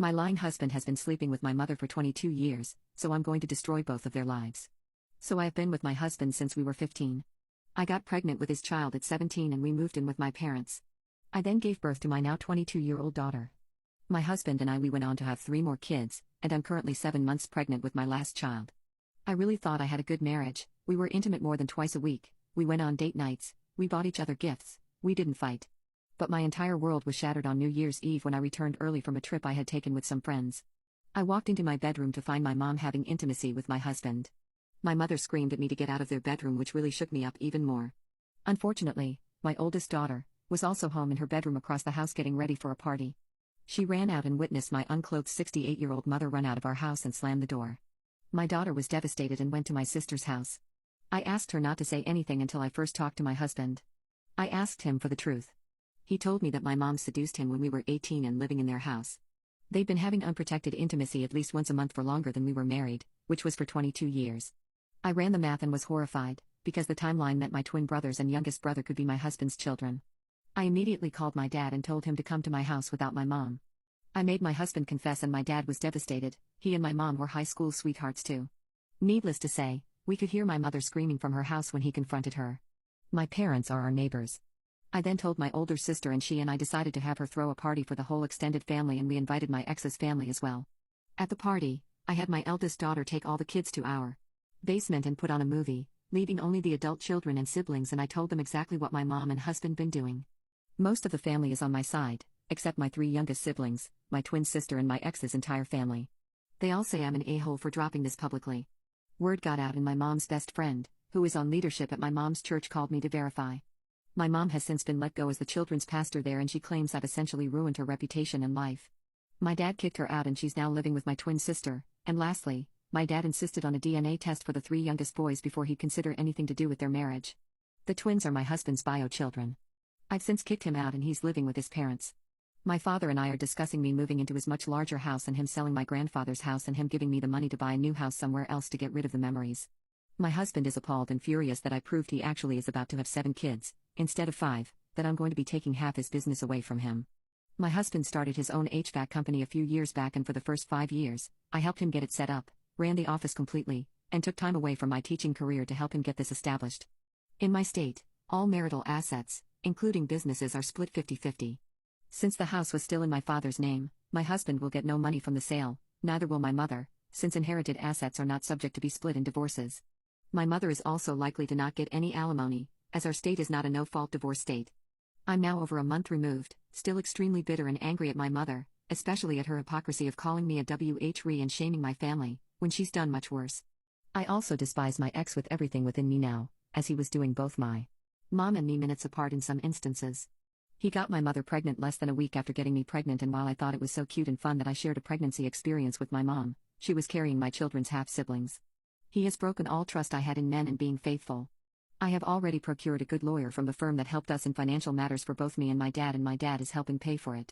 My lying husband has been sleeping with my mother for 22 years, so I'm going to destroy both of their lives. So I have been with my husband since we were 15. I got pregnant with his child at 17 and we moved in with my parents. I then gave birth to my now 22-year-old daughter. My husband and we went on to have 3 more kids, and I'm currently 7 months pregnant with my last child. I really thought I had a good marriage. We were intimate more than twice a week, we went on date nights, we bought each other gifts, we didn't fight. But my entire world was shattered on New Year's Eve when I returned early from a trip I had taken with some friends. I walked into my bedroom to find my mom having intimacy with my husband. My mother screamed at me to get out of their bedroom, which really shook me up even more. Unfortunately, my oldest daughter was also home in her bedroom across the house getting ready for a party. She ran out and witnessed my unclothed 68-year-old mother run out of our house and slam the door. My daughter was devastated and went to my sister's house. I asked her not to say anything until I first talked to my husband. I asked him for the truth. He told me that my mom seduced him when we were 18 and living in their house. They'd been having unprotected intimacy at least once a month for longer than we were married, which was for 22 years. I ran the math and was horrified, because the timeline meant my twin brothers and youngest brother could be my husband's children. I immediately called my dad and told him to come to my house without my mom. I made my husband confess and my dad was devastated. He and my mom were high school sweethearts too. Needless to say, we could hear my mother screaming from her house when he confronted her. My parents are our neighbors. I then told my older sister and she and I decided to have her throw a party for the whole extended family and we invited my ex's family as well. At the party, I had my eldest daughter take all the kids to our basement and put on a movie, leaving only the adult children and siblings, and I told them exactly what my mom and husband been doing. Most of the family is on my side, except my 3 youngest siblings, my twin sister and my ex's entire family. They all say I'm an a-hole for dropping this publicly. Word got out and my mom's best friend, who is on leadership at my mom's church, called me to verify. My mom has since been let go as the children's pastor there and she claims I've essentially ruined her reputation and life. My dad kicked her out and she's now living with my twin sister, and lastly, my dad insisted on a DNA test for the 3 youngest boys before he'd consider anything to do with their marriage. The twins are my husband's bio children. I've since kicked him out and he's living with his parents. My father and I are discussing me moving into his much larger house and him selling my grandfather's house and him giving me the money to buy a new house somewhere else to get rid of the memories. My husband is appalled and furious that I proved he actually is about to have 7 kids, instead of 5, that I'm going to be taking half his business away from him. My husband started his own HVAC company a few years back and for the first 5 years, I helped him get it set up, ran the office completely, and took time away from my teaching career to help him get this established. In my state, all marital assets, including businesses, are split 50-50. Since the house was still in my father's name, my husband will get no money from the sale, neither will my mother, since inherited assets are not subject to be split in divorces. My mother is also likely to not get any alimony, as our state is not a no-fault divorce state. I'm now over a month removed, still extremely bitter and angry at my mother, especially at her hypocrisy of calling me a WHRE and shaming my family, when she's done much worse. I also despise my ex with everything within me now, as he was doing both my mom and me minutes apart in some instances. He got my mother pregnant less than a week after getting me pregnant, and while I thought it was so cute and fun that I shared a pregnancy experience with my mom, she was carrying my children's half-siblings. He has broken all trust I had in men and being faithful. I have already procured a good lawyer from the firm that helped us in financial matters for both me and my dad is helping pay for it.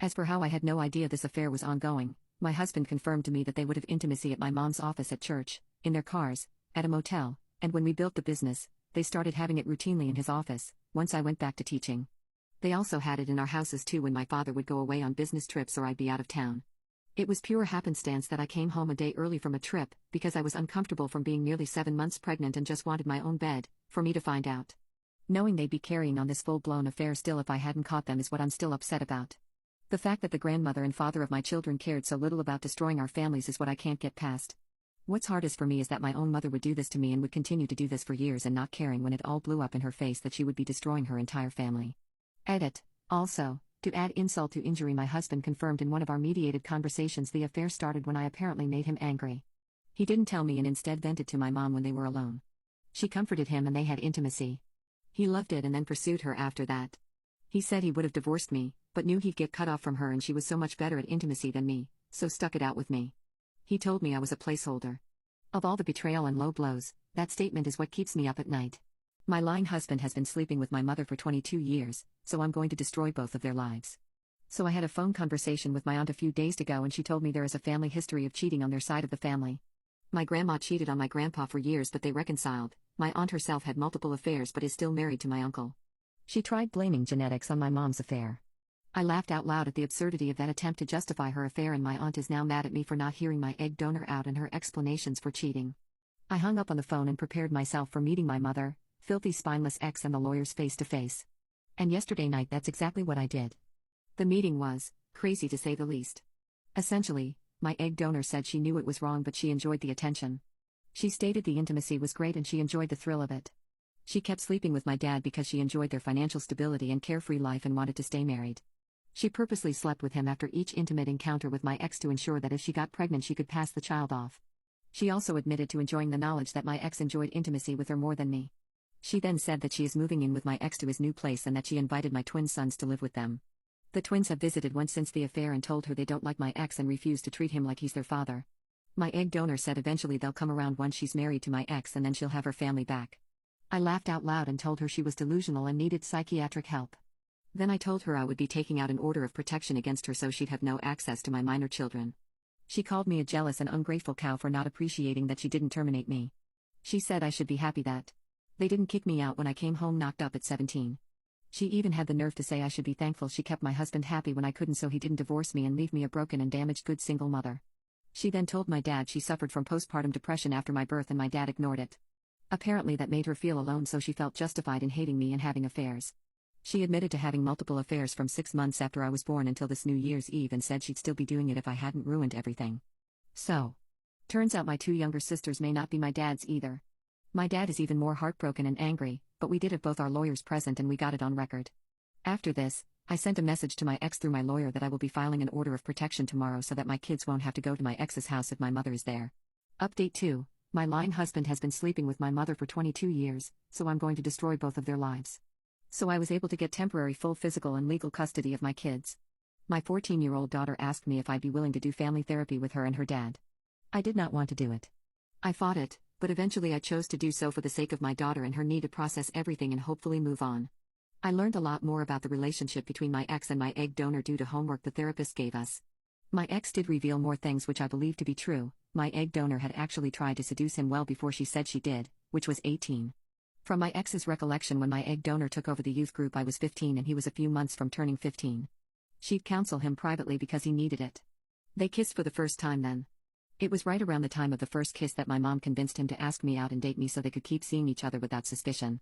As for how I had no idea this affair was ongoing, my husband confirmed to me that they would have intimacy at my mom's office, at church, in their cars, at a motel, and when we built the business, they started having it routinely in his office, once I went back to teaching. They also had it in our houses too when my father would go away on business trips or I'd be out of town. It was pure happenstance that I came home a day early from a trip, because I was uncomfortable from being nearly 7 months pregnant and just wanted my own bed, for me to find out. Knowing they'd be carrying on this full-blown affair still if I hadn't caught them is what I'm still upset about. The fact that the grandmother and father of my children cared so little about destroying our families is what I can't get past. What's hardest for me is that my own mother would do this to me and would continue to do this for years and not caring when it all blew up in her face that she would be destroying her entire family. Edit. Also, to add insult to injury, my husband confirmed in one of our mediated conversations the affair started when I apparently made him angry. He didn't tell me and instead vented to my mom when they were alone. She comforted him and they had intimacy. He loved it and then pursued her after that. He said he would have divorced me, but knew he'd get cut off from her and she was so much better at intimacy than me, so stuck it out with me. He told me I was a placeholder. Of all the betrayal and low blows, that statement is what keeps me up at night. My lying husband has been sleeping with my mother for 22 years, so I'm going to destroy both of their lives. So I had a phone conversation with my aunt a few days ago and she told me there is a family history of cheating on their side of the family. My grandma cheated on my grandpa for years but they reconciled. My aunt herself had multiple affairs but is still married to my uncle. She tried blaming genetics on my mom's affair. I laughed out loud at the absurdity of that attempt to justify her affair, and my aunt is now mad at me for not hearing my egg donor out and her explanations for cheating. I hung up on the phone and prepared myself for meeting my mother, filthy spineless ex, and the lawyers face to face. And yesterday night, that's exactly what I did. The meeting was crazy to say the least. Essentially, my egg donor said she knew it was wrong, but she enjoyed the attention. She stated the intimacy was great and she enjoyed the thrill of it. She kept sleeping with my dad because she enjoyed their financial stability and carefree life and wanted to stay married. She purposely slept with him after each intimate encounter with my ex to ensure that if she got pregnant she could pass the child off. She also admitted to enjoying the knowledge that my ex enjoyed intimacy with her more than me. She then said that she is moving in with my ex to his new place and that she invited my twin sons to live with them. The twins have visited once since the affair and told her they don't like my ex and refuse to treat him like he's their father. My egg donor said eventually they'll come around once she's married to my ex and then she'll have her family back. I laughed out loud and told her she was delusional and needed psychiatric help. Then I told her I would be taking out an order of protection against her so she'd have no access to my minor children. She called me a jealous and ungrateful cow for not appreciating that she didn't terminate me. She said I should be happy that they didn't kick me out when I came home knocked up at 17. She even had the nerve to say I should be thankful she kept my husband happy when I couldn't so he didn't divorce me and leave me a broken and damaged good single mother. She then told my dad she suffered from postpartum depression after my birth and my dad ignored it. Apparently that made her feel alone, so she felt justified in hating me and having affairs. She admitted to having multiple affairs from 6 months after I was born until this New Year's Eve and said she'd still be doing it if I hadn't ruined everything. So, turns out my 2 younger sisters may not be my dad's either. My dad is even more heartbroken and angry, but we did have both our lawyers present and we got it on record. After this, I sent a message to my ex through my lawyer that I will be filing an order of protection tomorrow so that my kids won't have to go to my ex's house if my mother is there. Update 2. My lying husband has been sleeping with my mother for 22 years, so I'm going to destroy both of their lives. So I was able to get temporary full physical and legal custody of my kids. My 14-year-old daughter asked me if I'd be willing to do family therapy with her and her dad. I did not want to do it. I fought it, but eventually I chose to do so for the sake of my daughter and her need to process everything and hopefully move on. I learned a lot more about the relationship between my ex and my egg donor due to homework the therapist gave us. My ex did reveal more things which I believe to be true. My egg donor had actually tried to seduce him well before she said she did, which was 18. From my ex's recollection, when my egg donor took over the youth group I was 15 and he was a few months from turning 15. She'd counsel him privately because he needed it. They kissed for the first time then. It was right around the time of the first kiss that my mom convinced him to ask me out and date me so they could keep seeing each other without suspicion.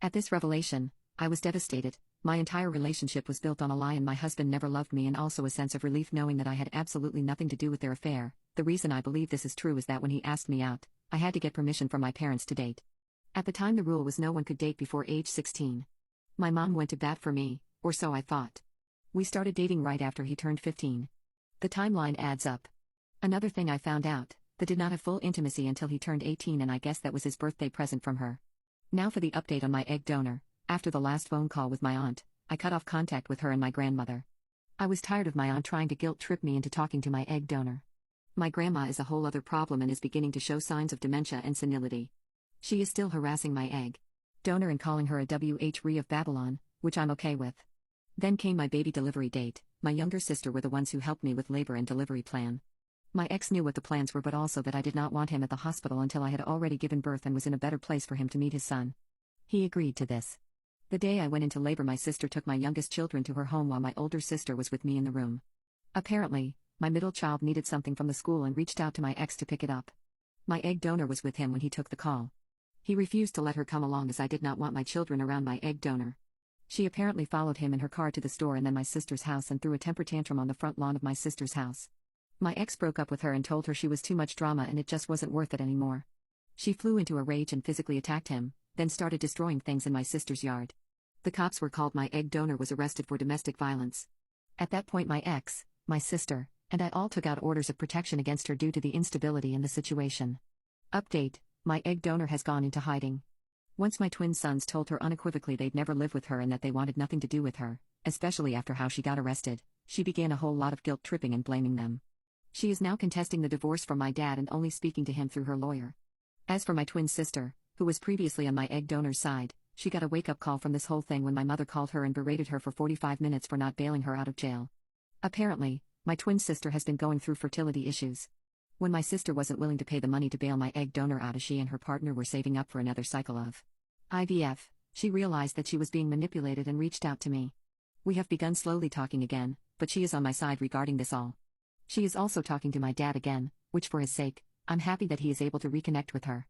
At this revelation, I was devastated. My entire relationship was built on a lie and my husband never loved me, and also a sense of relief knowing that I had absolutely nothing to do with their affair. The reason I believe this is true is that when he asked me out, I had to get permission from my parents to date. At the time the rule was no one could date before age 16. My mom went to bat for me, or so I thought. We started dating right after he turned 15. The timeline adds up. Another thing I found out, they did not have full intimacy until he turned 18, and I guess that was his birthday present from her. Now for the update on my egg donor. After the last phone call with my aunt, I cut off contact with her and my grandmother. I was tired of my aunt trying to guilt trip me into talking to my egg donor. My grandma is a whole other problem and is beginning to show signs of dementia and senility. She is still harassing my egg donor and calling her a WHRE of Babylon, which I'm okay with. Then came my baby delivery date. My younger sister were the ones who helped me with labor and delivery plan. My ex knew what the plans were, but also that I did not want him at the hospital until I had already given birth and was in a better place for him to meet his son. He agreed to this. The day I went into labor, my sister took my youngest children to her home while my older sister was with me in the room. Apparently, my middle child needed something from the school and reached out to my ex to pick it up. My egg donor was with him when he took the call. He refused to let her come along as I did not want my children around my egg donor. She apparently followed him in her car to the store and then my sister's house and threw a temper tantrum on the front lawn of my sister's house. My ex broke up with her and told her she was too much drama and it just wasn't worth it anymore. She flew into a rage and physically attacked him, then started destroying things in my sister's yard. The cops were called. My egg donor was arrested for domestic violence. At that point my ex, my sister, and I all took out orders of protection against her due to the instability in the situation. Update: my egg donor has gone into hiding. Once my twin sons told her unequivocally they'd never live with her and that they wanted nothing to do with her, especially after how she got arrested, she began a whole lot of guilt tripping and blaming them. She is now contesting the divorce from my dad and only speaking to him through her lawyer. As for my twin sister, who was previously on my egg donor's side, she got a wake-up call from this whole thing when my mother called her and berated her for 45 minutes for not bailing her out of jail. Apparently, my twin sister has been going through fertility issues. When my sister wasn't willing to pay the money to bail my egg donor out as she and her partner were saving up for another cycle of IVF, she realized that she was being manipulated and reached out to me. We have begun slowly talking again, but she is on my side regarding this all. She is also talking to my dad again, which for his sake, I'm happy that he is able to reconnect with her.